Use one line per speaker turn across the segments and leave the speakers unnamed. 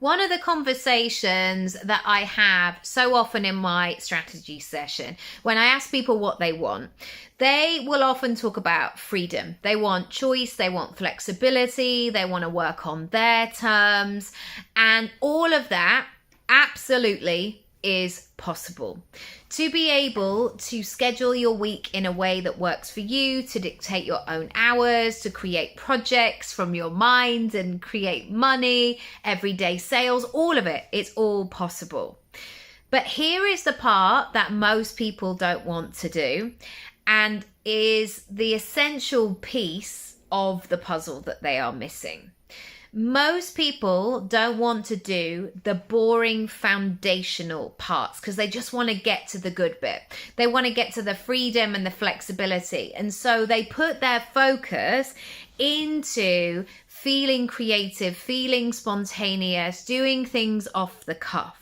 One of the conversations that I have so often in my strategy session, when I ask people what they want, they will often talk about freedom. They want choice, they want flexibility, they want to work on their terms, and all of that absolutely is possible. To be able to schedule your week in a way that works for you, to dictate your own hours, to create projects from your mind and create money, everyday sales, all of it, it's all possible. But here is the part that most people don't want to do, and is the essential piece of the puzzle that they are missing. Most people don't want to do the boring foundational parts because they just want to get to the good bit. They want to get to the freedom and the flexibility. And so they put their focus into feeling creative, feeling spontaneous, doing things off the cuff.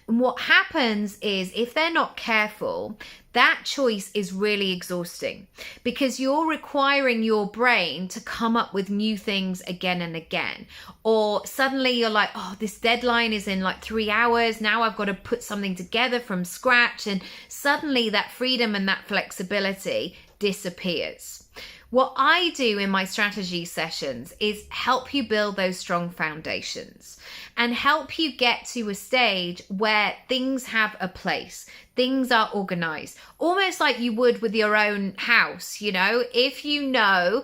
And what happens is, if they're not careful, that choice is really exhausting because you're requiring your brain to come up with new things again and again. Or suddenly you're like, oh, this deadline is in like 3 hours. Now I've got to put something together from scratch. And suddenly that freedom and that flexibility disappears. What I do in my strategy sessions is help you build those strong foundations and help you get to a stage where things have a place, things are organized, almost like you would with your own house. You know, if you know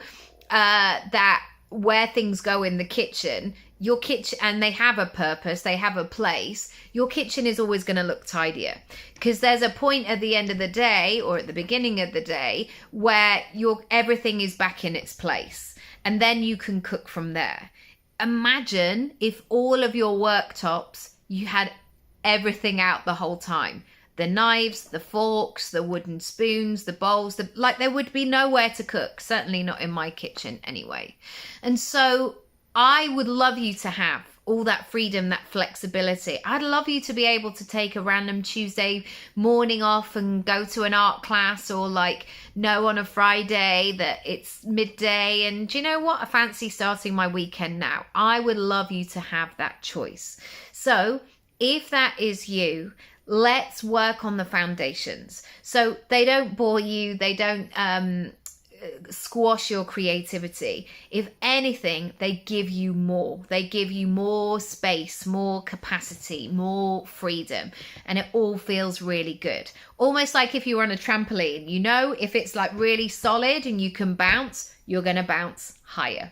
that where things go in the kitchen, your kitchen, and they have a purpose, they have a place, your kitchen is always going to look tidier because there's a point at the end of the day or at the beginning of the day where everything is back in its place, and then you can cook from there. Imagine if all of your worktops, you had everything out the whole time. The knives, the forks, the wooden spoons, the bowls, there would be nowhere to cook, certainly not in my kitchen anyway. And so I would love you to have all that freedom, that flexibility. I'd love you to be able to take a random Tuesday morning off and go to an art class, or know on a Friday that it's midday and do you know what? I fancy starting my weekend now. I would love you to have that choice. So if that is you, let's work on the foundations so they don't bore you, they don't squash your creativity. If anything, they give you more. They give you more space, more capacity, more freedom, and it all feels really good. Almost like if you were on a trampoline, you know, if it's like really solid and you can bounce, you're going to bounce higher.